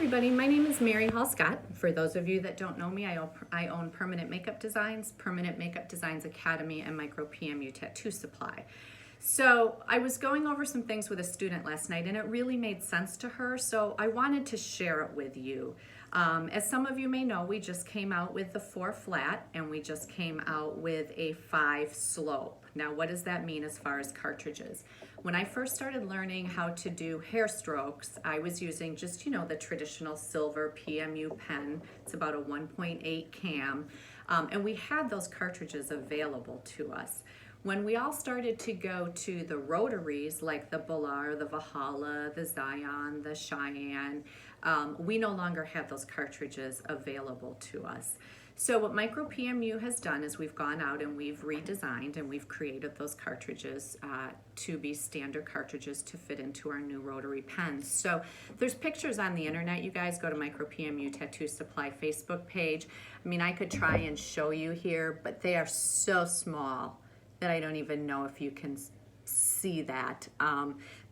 everybody, my name is Mary Hall Scott. For those of you that don't know me, I own Permanent Makeup Designs, Permanent Makeup Designs Academy, and Micropmu Tattoo Supply. So I was going over some things with a student last night and it really made sense to her, so I wanted to share it with you. As some of you may know, we just came out with the 4 flat and we just came out with a 5 slope. Now what does that mean as far as cartridges? When I first started learning how to do hair strokes, I was using just, the traditional silver PMU pen. It's about a 1.8 cam, and we had those cartridges available to us. When we all started to go to the rotaries like the Balar, the Valhalla, the Zion, the Cheyenne, we no longer have those cartridges available to us. So what Micropmu has done is we've gone out and we've redesigned and we've created those cartridges to be standard cartridges to fit into our new rotary pens. So there's pictures on the internet. You guys go to Micropmu Tattoo Supply Facebook page. I mean, I could try and show you here, but they are so small that I don't even know if you can see that.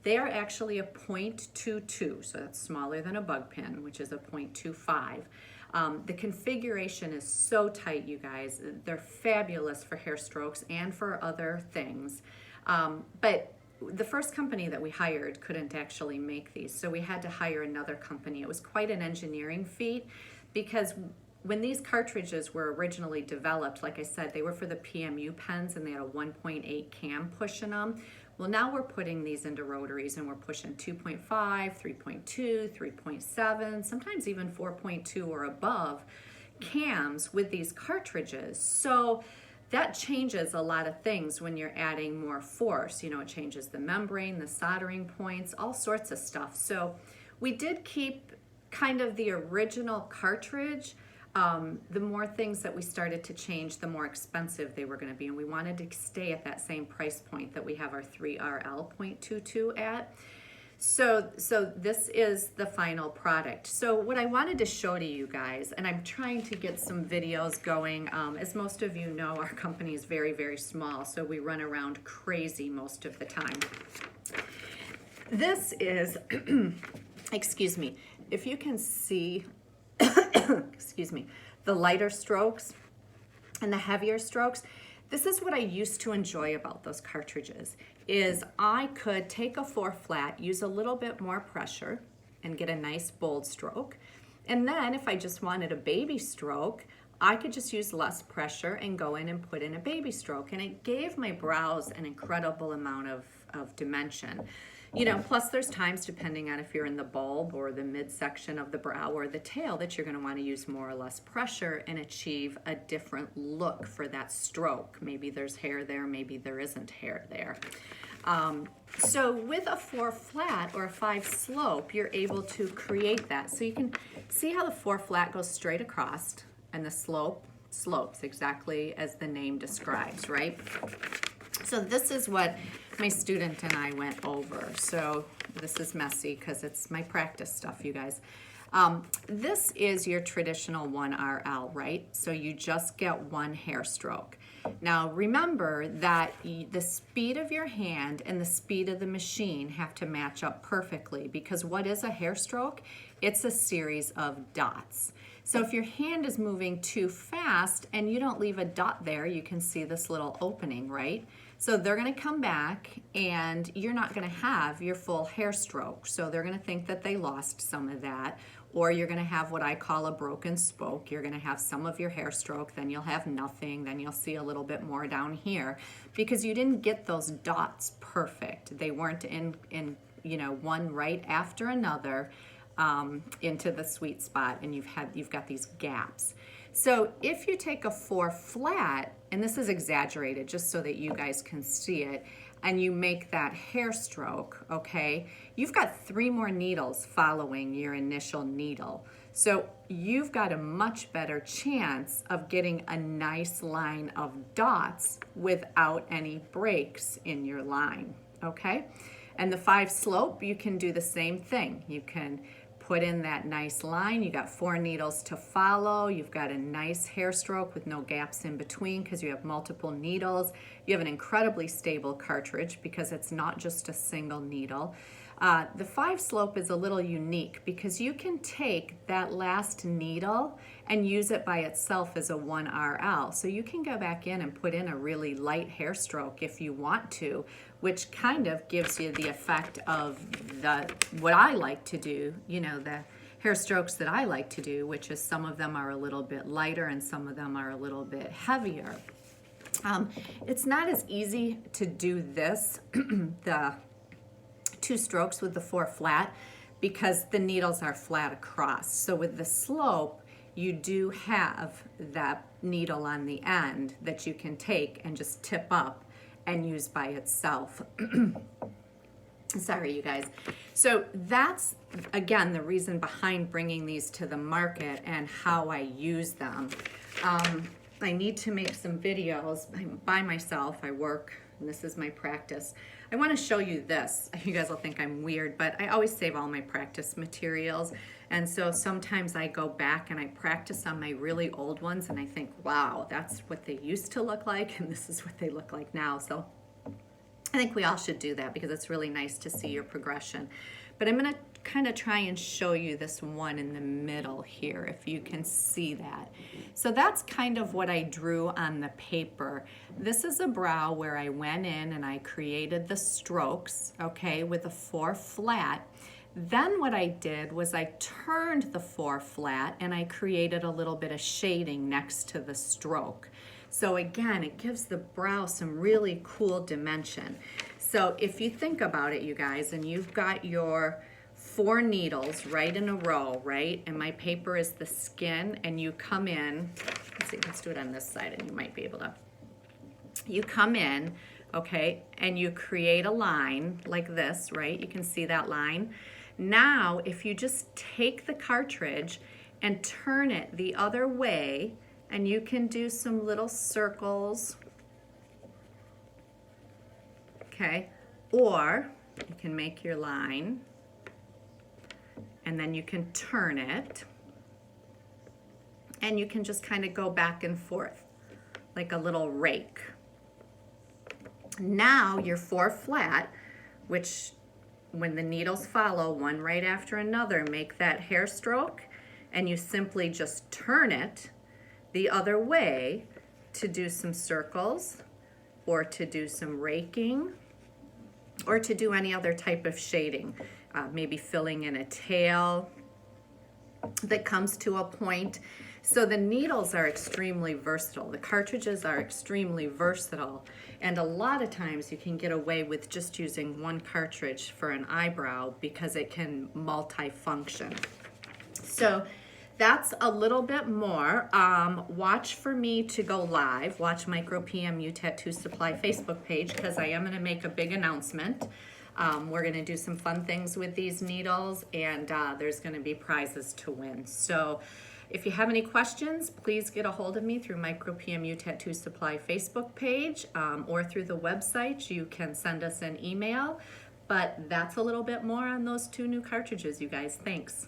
They are actually a 0.22, so that's smaller than a bug pen, which is a 0.25. The configuration is so tight, you guys. They're fabulous for hair strokes and for other things. But the first company that we hired couldn't actually make these, so we had to hire another company. It was quite an engineering feat because when these cartridges were originally developed, like I said, they were for the PMU pens and they had a 1.8 cam push in them. Well, now we're putting these into rotaries and we're pushing 2.5, 3.2, 3.7, sometimes even 4.2 or above cams with these cartridges. So that changes a lot of things when you're adding more force. It changes the membrane, the soldering points, all sorts of stuff. So we did keep kind of the original cartridge. The more things that we started to change, the more expensive they were going to be, and we wanted to stay at that same price point that we have our 3RL 0.22 at. So this is the final product. So what I wanted to show to you guys, and I'm trying to get some videos going, as most of you know, our company is very, very small, so we run around crazy most of the time. This is, excuse me, if you can see, excuse me, the lighter strokes and the heavier strokes. This is what I used to enjoy about those cartridges, is I could take a 4 flat, use a little bit more pressure and get a nice bold stroke. And then if I just wanted a baby stroke, I could just use less pressure and go in and put in a baby stroke. And it gave my brows an incredible amount of dimension. Plus there's times, depending on if you're in the bulb or the midsection of the brow or the tail, that you're going to want to use more or less pressure and achieve a different look for that stroke. Maybe there's hair there, maybe there isn't hair there. So with a 4 flat or a 5 slope, you're able to create that. So you can see how the 4 flat goes straight across and the slope slopes exactly as the name describes, right? So this is what my student and I went over. So this is messy because it's my practice stuff, you guys. This is your traditional 1RL, right? So you just get 1 hair stroke. Now remember that the speed of your hand and the speed of the machine have to match up perfectly, because what is a hair stroke? It's a series of dots. So if your hand is moving too fast and you don't leave a dot there, you can see this little opening, right? So they're going to come back and you're not going to have your full hair stroke. So they're going to think that they lost some of that, or you're going to have what I call a broken spoke. You're going to have some of your hair stroke, then you'll have nothing, then you'll see a little bit more down here because you didn't get those dots perfect. They weren't in one right after another into the sweet spot, and you've got these gaps. So if you take a 4 flat, and this is exaggerated just so that you guys can see it, and you make that hair stroke, okay, you've got 3 more needles following your initial needle. So you've got a much better chance of getting a nice line of dots without any breaks in your line, okay? And the 5 slope, you can do the same thing. You can put in that nice line. You got 4 needles to follow. You've got a nice hair stroke with no gaps in between because you have multiple needles. You have an incredibly stable cartridge because it's not just a single needle. The 5 slope is a little unique because you can take that last needle and use it by itself as a 1RL. So you can go back in and put in a really light hair stroke if you want to, which kind of gives you the effect of what I like to do, you know, the hair strokes that I like to do, which is some of them are a little bit lighter and some of them are a little bit heavier. It's not as easy to do this, the 2 strokes with the 4 flat, because the needles are flat across. So with the slope, you do have that needle on the end that you can take and just tip up and use by itself. Sorry, you guys. So that's, again, the reason behind bringing these to the market and how I use them. I need to make some videos. I'm by myself. I work, and this is my practice. I want to show you this. You guys will think I'm weird, but I always save all my practice materials. And so sometimes I go back and I practice on my really old ones and I think, wow, that's what they used to look like and this is what they look like now. So I think we all should do that because it's really nice to see your progression. But I'm going to kind of try and show you this one in the middle here, if you can see that. So that's kind of what I drew on the paper. This is a brow where I went in and I created the strokes, okay, with a 4 flat. Then what I did was I turned the 4 flat and I created a little bit of shading next to the stroke. So again, it gives the brow some really cool dimension. So if you think about it, you guys, and you've got your 4 needles right in a row, right? And my paper is the skin, and you come in, let's do it on this side and you might be able to. You come in, okay, and you create a line like this, right? You can see that line. Now, if you just take the cartridge and turn it the other way, and you can do some little circles, okay? Or you can make your line, and then you can turn it, and you can just kind of go back and forth like a little rake. Now your 4 flat, which when the needles follow one right after another, make that hair stroke, and you simply just turn it the other way to do some circles or to do some raking or to do any other type of shading, maybe filling in a tail that comes to a point. So the needles are extremely versatile. The cartridges are extremely versatile. And a lot of times you can get away with just using 1 cartridge for an eyebrow because it can multi-function. So that's a little bit more. Watch for me to go live. Watch Micropmu Tattoo Supply Facebook page because I am going to make a big announcement. We're going to do some fun things with these needles, and there's going to be prizes to win. So if you have any questions, please get a hold of me through Micropmu Tattoo Supply Facebook page or through the website. You can send us an email. But that's a little bit more on those 2 new cartridges, you guys. Thanks.